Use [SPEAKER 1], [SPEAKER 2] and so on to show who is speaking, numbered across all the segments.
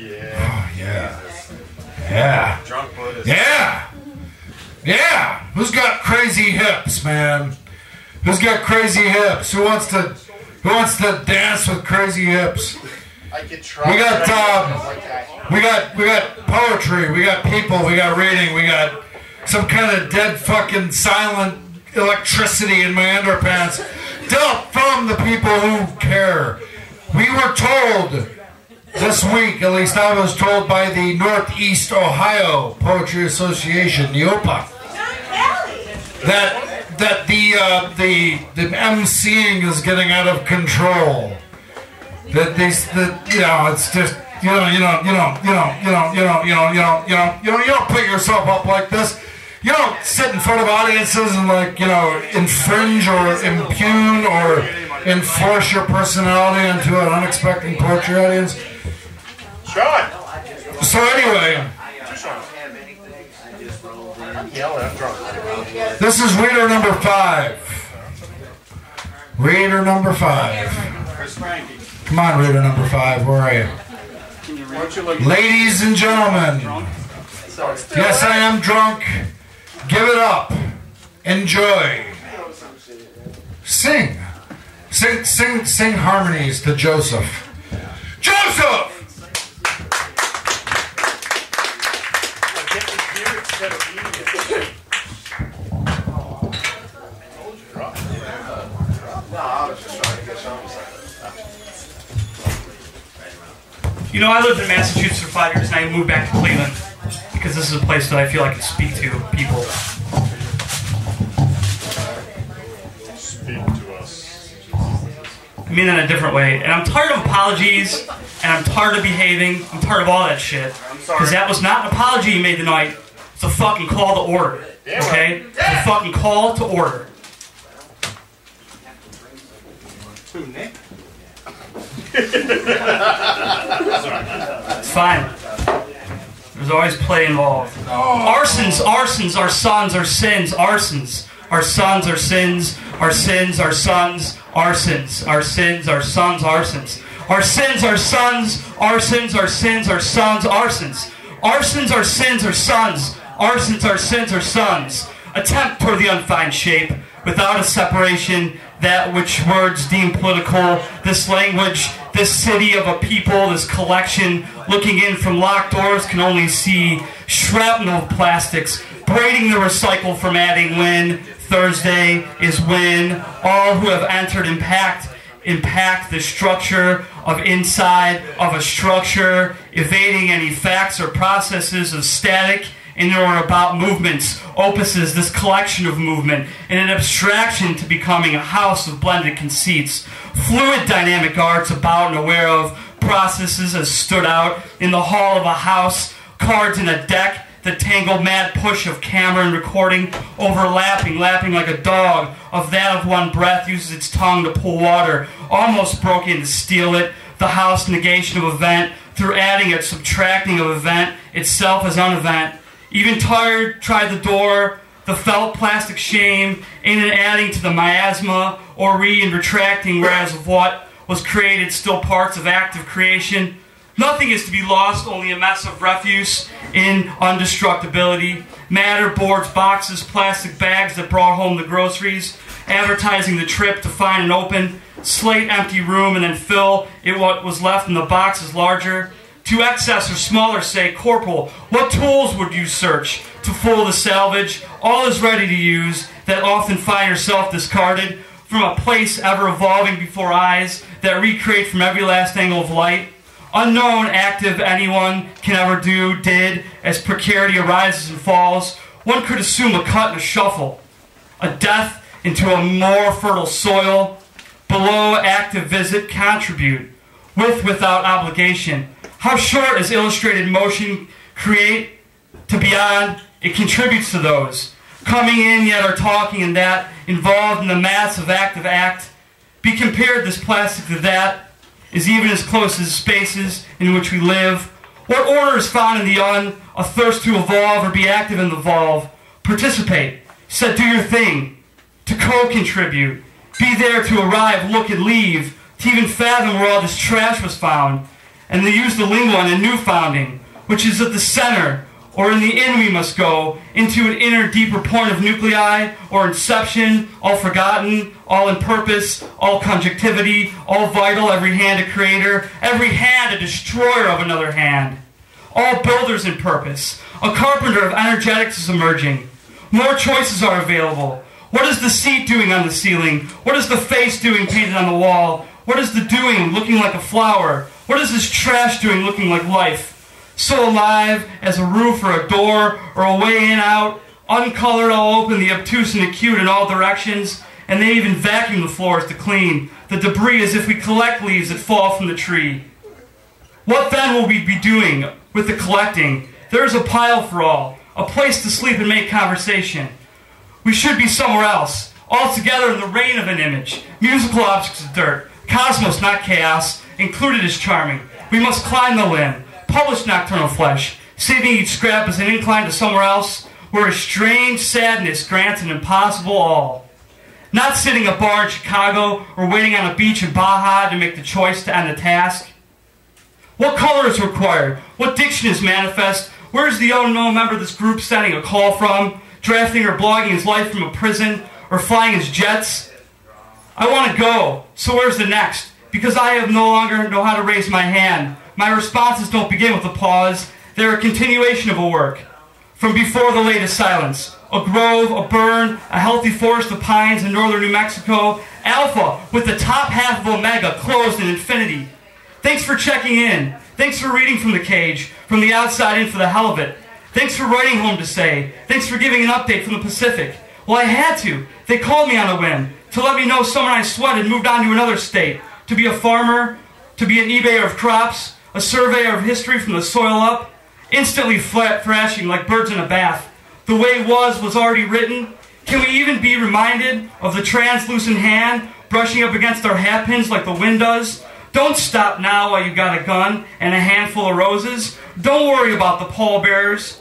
[SPEAKER 1] Oh, yeah. Yeah. Yeah. Yeah. Who's got crazy hips, man? Who's got crazy hips? Who wants to dance with crazy hips? We got poetry, we got people, we got reading, we got some kind of dead fucking silent electricity in my underpants dealt from the people who care. We were told this week, at least I was told by the Northeast Ohio Poetry Association, NEOPA, that the MCing is getting out of control. That it's just you don't put yourself up like this. You don't sit in front of audiences and infringe or impugn or enforce your personality into an unexpected poetry audience. So anyway, this is reader number 5. Reader number 5. Come on, reader number 5. Where are you? Ladies and gentlemen, yes, I am drunk. Give it up. Enjoy. Sing harmonies to Joseph. Joseph!
[SPEAKER 2] You know, I lived in Massachusetts for 5 years and I moved back to Cleveland because this is a place that I feel I can speak to people.
[SPEAKER 3] Speak to us.
[SPEAKER 2] I mean that in a different way. And I'm tired of apologies, and I'm tired of behaving. I'm tired of all that shit. Because that was not an apology you made tonight. It's a fucking call to order. Okay? It's a fucking call to order.
[SPEAKER 3] Who, Nick?
[SPEAKER 2] It's fine. There's always play involved. Arsons, our sons, our sins. Arsons, our sons, our sins. Our sins, our sons, arsons. Our sins, our sons, arsons. Our sins, our sons, arsons. Our sins, our sons, arsons. Arsons, our sins, our sons. Arsons, our sins, our sons. Attempt toward the undefined shape, without a separation, that which words deem political, this language, this city of a people, this collection, looking in from locked doors can only see shrapnel of plastics, braiding the recycle from adding when Thursday is when all who have entered impact the structure of inside of a structure, evading any facts or processes of static in or about movements, opuses this collection of movement in an abstraction to becoming a house of blended conceits, fluid dynamic arts about and aware of processes as stood out in the hall of a house, cards in a deck, the tangled mad push of camera and recording, overlapping, lapping like a dog, of that of one breath uses its tongue to pull water, almost broke in to steal it, the house negation of event, through adding it, subtracting of event, itself as unevent. Even tired, tried the door, the felt plastic shame, in and adding to the miasma, or and retracting, whereas of what was created still parts of active creation. Nothing is to be lost, only a mess of refuse in undestructibility. Matter, boards, boxes, plastic bags that brought home the groceries, advertising the trip to find and open, slate empty room and then fill it what was left in the boxes larger. To excess or smaller, say, corporal, what tools would you search to fool the salvage? All is ready to use, that often find yourself discarded from a place ever evolving before eyes that recreate from every last angle of light. Unknown, active, anyone can ever do, did, as precarity arises and falls. One could assume a cut and a shuffle, a death into a more fertile soil. Below, active visit, contribute, without obligation. How short is illustrated motion create to beyond? It contributes to those. Coming in yet are talking and that, involved in the mass of active act. Be compared this plastic to that, is even as close as spaces in which we live. What order is found in the a thirst to evolve or be active in the evolve? Participate, said do your thing, to co-contribute. Be there to arrive, look and leave, to even fathom where all this trash was found. and they use the lingo on a new founding, which is at the center, or in the inn we must go, into an inner, deeper point of nuclei, or inception, all forgotten, all in purpose, all conjectivity, all vital, every hand a creator, every hand a destroyer of another hand. All builders in purpose. A carpenter of energetics is emerging. More choices are available. What is the seat doing on the ceiling? What is the face doing painted on the wall? What is the doing looking like a flower? What is this trash doing looking like life? So alive as a roof or a door or a way in out, uncolored all open, the obtuse and acute in all directions, and they even vacuum the floors to clean the debris as if we collect leaves that fall from the tree. What then will we be doing with the collecting? There is a pile for all, a place to sleep and make conversation. We should be somewhere else, all together in the rain of an image, musical objects of dirt, cosmos, not chaos, included is charming. We must climb the limb, publish nocturnal flesh, saving each scrap as an incline to somewhere else, where a strange sadness grants an impossible all. Not sitting at a bar in Chicago or waiting on a beach in Baja to make the choice to end the task. What color is required? What diction is manifest? Where is the unknown member of this group sending a call from, drafting or blogging his life from a prison, or flying his jets? I want to go, so where's the next? Because I have no longer know how to raise my hand. My responses don't begin with a pause. They're a continuation of a work. From before the latest silence, a grove, a burn, a healthy forest of pines in northern New Mexico, Alpha with the top half of Omega closed in infinity. Thanks for checking in. Thanks for reading from the cage, from the outside in for the hell of it. Thanks for writing home to say. Thanks for giving an update from the Pacific. Well, I had to. They called me on a whim to let me know someone I sweated moved on to another state, to be a farmer, to be an eBayer of crops, a surveyor of history from the soil up, instantly thrashing like birds in a bath. The way was already written. Can we even be reminded of the translucent hand brushing up against our hat pins like the wind does? Don't stop now while you got a gun and a handful of roses. Don't worry about the pallbearers.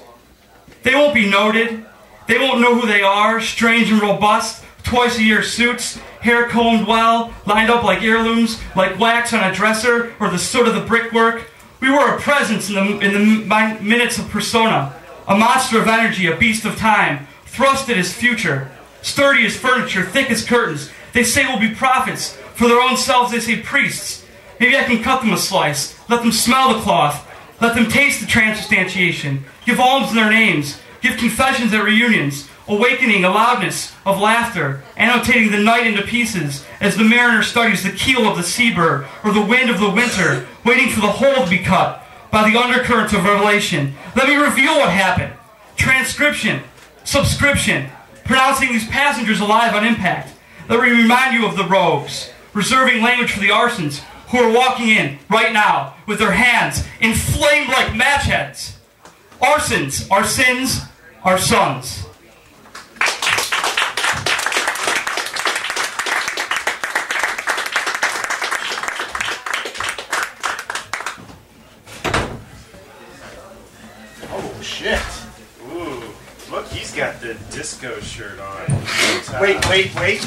[SPEAKER 2] They won't be noted. They won't know who they are, strange and robust, twice-a-year suits, hair combed well, lined up like heirlooms, like wax on a dresser or the soot of the brickwork. We were a presence in the minutes of persona, a monster of energy, a beast of time, thrusted as future, sturdy as furniture, thick as curtains. They say we'll be prophets. For their own selves, they say priests. Maybe I can cut them a slice, let them smell the cloth, let them taste the transubstantiation, give alms in their names, give confessions at reunions, awakening a loudness of laughter, annotating the night into pieces as the mariner studies the keel of the seabird or the wind of the winter, waiting for the hole to be cut by the undercurrents of revelation. Let me reveal what happened. Transcription, subscription, pronouncing these passengers alive on impact. Let me remind you of the rogues, reserving language for the arsons who are walking in right now with their hands inflamed like match heads. Arsons, our sins, our sons.
[SPEAKER 3] Oh shit! Ooh, look, he's got the disco shirt on. Wait.